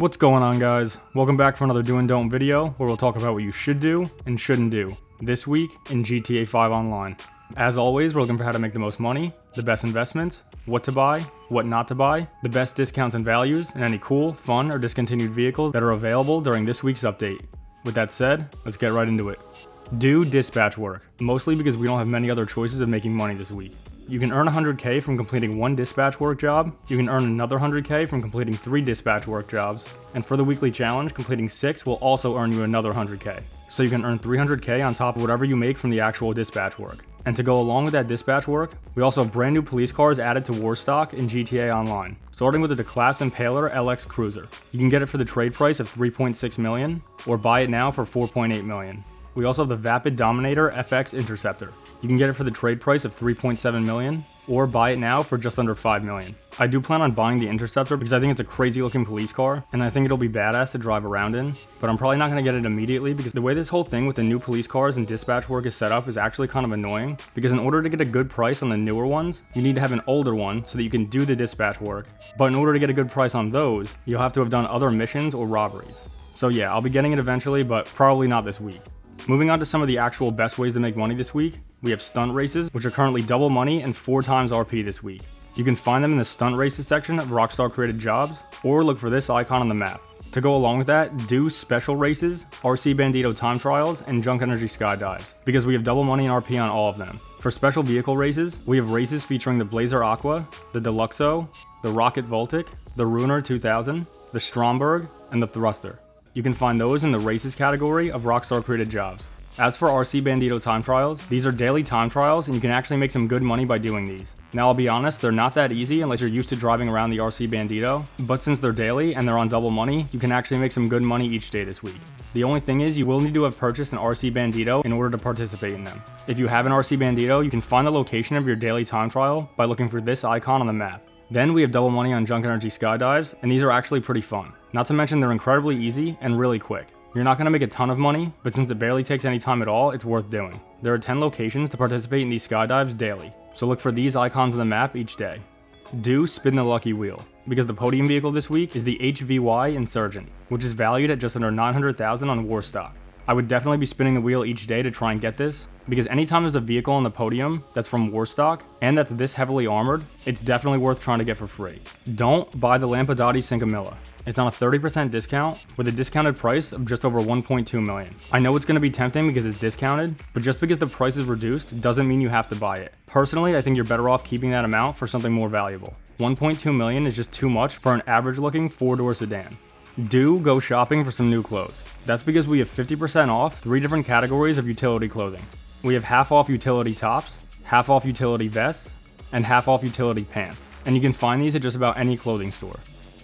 What's going on, guys? Welcome back for another Do and Don't video where we'll talk about what you should do and shouldn't do this week in GTA 5 Online. As always, we're looking for how to make the most money, the best investments, what to buy, what not to buy, the best discounts and values, and any cool, fun, or discontinued vehicles that are available during this week's update. With that said, let's get right into it. Do dispatch work, mostly because we don't have many other choices of making money this week. You can earn 100k from completing one dispatch work job, you can earn another 100k from completing 3 dispatch work jobs, and for the weekly challenge, completing 6 will also earn you another 100k. So you can earn 300k on top of whatever you make from the actual dispatch work. And to go along with that dispatch work, we also have brand new police cars added to Warstock in GTA Online, starting with the Declasse Impaler LX Cruiser. You can get it for the trade price of 3.6 million, or buy it now for 4.8 million. We also have the Vapid Dominator FX Interceptor. You can get it for the trade price of 3.7 million, or buy it now for just under 5 million. I do plan on buying the Interceptor because I think it's a crazy looking police car, and I think it'll be badass to drive around in, but I'm probably not going to get it immediately because the way this whole thing with the new police cars and dispatch work is set up is actually kind of annoying, because in order to get a good price on the newer ones, you need to have an older one so that you can do the dispatch work, but in order to get a good price on those, you'll have to have done other missions or robberies. So yeah, I'll be getting it eventually, but probably not this week. Moving on to some of the actual best ways to make money this week, we have Stunt Races, which are currently double money and 4 times RP this week. You can find them in the Stunt Races section of Rockstar created jobs, or look for this icon on the map. To go along with that, do Special Races, RC Bandito Time Trials, and Junk Energy Skydives, because we have double money and RP on all of them. For Special Vehicle Races, we have races featuring the Blazer Aqua, the Deluxo, the Rocket Voltic, the Ruiner 2000, the Stromberg, and the Thruster. You can find those in the Races category of Rockstar created jobs. As for RC Bandito time trials, these are daily time trials and you can actually make some good money by doing these. Now I'll be honest, they're not that easy unless you're used to driving around the RC Bandito, but since they're daily and they're on double money, you can actually make some good money each day this week. The only thing is you will need to have purchased an RC Bandito in order to participate in them. If you have an RC Bandito, you can find the location of your daily time trial by looking for this icon on the map. Then we have double money on Junk Energy Skydives, and these are actually pretty fun. Not to mention they're incredibly easy and really quick. You're not going to make a ton of money, but since it barely takes any time at all, it's worth doing. There are 10 locations to participate in these skydives daily, so look for these icons on the map each day. Do spin the lucky wheel, because the podium vehicle this week is the HVY Insurgent, which is valued at just under 900,000 on Warstock. I would definitely be spinning the wheel each day to try and get this, because anytime there's a vehicle on the podium that's from Warstock, and that's this heavily armored, it's definitely worth trying to get for free. Don't buy the Lampadati Cincamilla. It's on a 30% discount, with a discounted price of just over 1.2 million. I know it's going to be tempting because it's discounted, but just because the price is reduced doesn't mean you have to buy it. Personally, I think you're better off keeping that amount for something more valuable. 1.2 million is just too much for an average looking 4-door sedan. Do go shopping for some new clothes. That's because we have 50% off 3 different categories of utility clothing. We have half off utility tops, half off utility vests, and half off utility pants. And you can find these at just about any clothing store.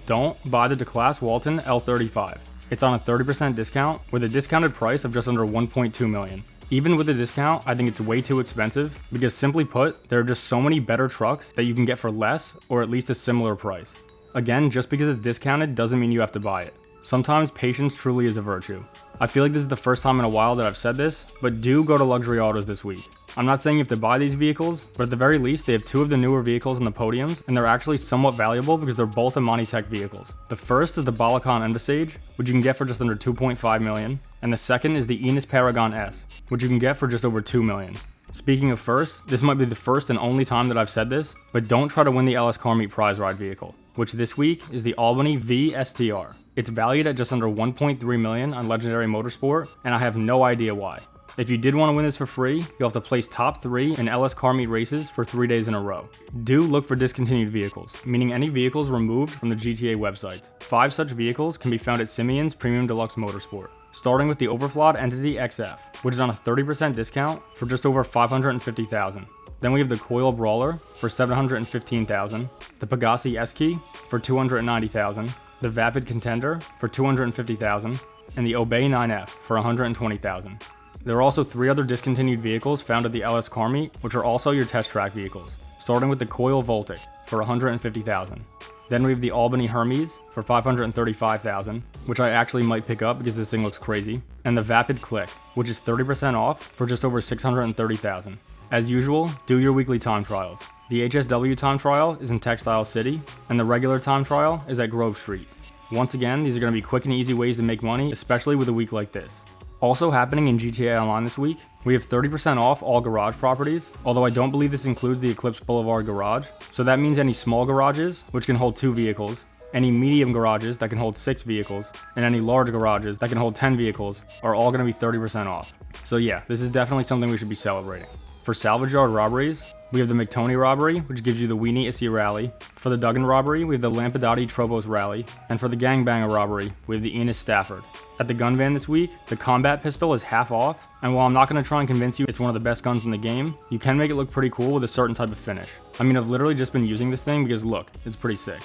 Don't buy the Declasse Walton L35. It's on a 30% discount with a discounted price of just under 1.2 million. Even with a discount, I think it's way too expensive because simply put, there are just so many better trucks that you can get for less or at least a similar price. Again, just because it's discounted doesn't mean you have to buy it. Sometimes patience truly is a virtue. I feel like this is the first time in a while that I've said this, but do go to Luxury Autos this week. I'm not saying you have to buy these vehicles, but at the very least they have 2 of the newer vehicles on the podiums, and they're actually somewhat valuable because they're both Amani-Tech vehicles. The first is the Balakan Envisage, which you can get for just under 2.5 million, and the second is the Enos Paragon S, which you can get for just over 2 million. Speaking of first, this might be the first and only time that I've said this, but don't try to win the LS Car Meet prize ride vehicle, which this week is the Albany V-STR. It's valued at just under 1.3 million on Legendary Motorsport, and I have no idea why. If you did want to win this for free, you'll have to place top 3 in LS Car Meet races for 3 days in a row. Do look for discontinued vehicles, meaning any vehicles removed from the GTA websites. 5 such vehicles can be found at Simeon's Premium Deluxe Motorsport, starting with the Overflawed Entity XF, which is on a 30% discount for just over 550,000. Then we have the Coil Brawler for 715,000, the Pegassi S-Key for 290,000, the Vapid Contender for 250,000, and the Obey 9F for 120,000. There are also 3 other discontinued vehicles found at the LS Car Meet, which are also your test track vehicles, starting with the Coil Voltic for 150,000. Then we have the Albany Hermes for 535,000, which I actually might pick up because this thing looks crazy, and the Vapid Click, which is 30% off for just over 630,000. As usual, do your weekly time trials. The HSW time trial is in Textile City, and the regular time trial is at Grove Street. Once again, these are going to be quick and easy ways to make money, especially with a week like this. Also happening in GTA Online this week, we have 30% off all garage properties, although I don't believe this includes the Eclipse Boulevard garage. So that means any small garages, which can hold 2 vehicles, any medium garages that can hold 6 vehicles, and any large garages that can hold 10 vehicles are all going to be 30% off. So yeah, this is definitely something we should be celebrating. For salvage yard robberies, we have the McToney robbery, which gives you the We Need to See rally. For the Duggan robbery, we have the Lampadati Trobos rally. And for the Gangbanger robbery, we have the Enos Stafford. At the gun van this week, the combat pistol is half off, and while I'm not going to try and convince you it's one of the best guns in the game, you can make it look pretty cool with a certain type of finish. I mean, I've literally just been using this thing because look, it's pretty sick.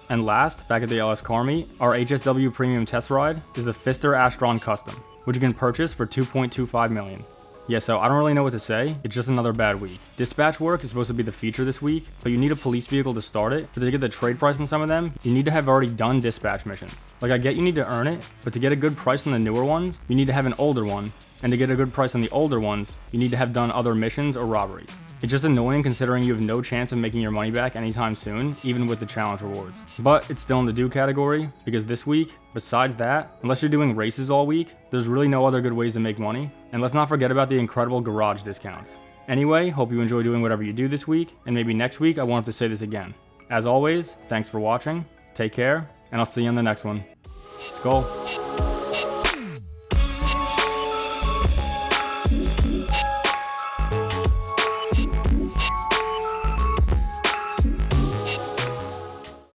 And last, back at the LS Car Meet, our HSW Premium Test Ride is the Pfister Astron Custom, which you can purchase for $2.25 million. Yeah, so I don't really know what to say, it's just another bad week. Dispatch work is supposed to be the feature this week, but you need a police vehicle to start it, but to get the trade price on some of them, you need to have already done dispatch missions. Like, I get you need to earn it, but to get a good price on the newer ones, you need to have an older one, and to get a good price on the older ones, you need to have done other missions or robberies. It's just annoying considering you have no chance of making your money back anytime soon, even with the challenge rewards. But it's still in the do category, because this week, besides that, unless you're doing races all week, there's really no other good ways to make money. And let's not forget about the incredible garage discounts. Anyway, hope you enjoy doing whatever you do this week, and maybe next week I won't have to say this again. As always, thanks for watching, take care, and I'll see you on the next one. Skull.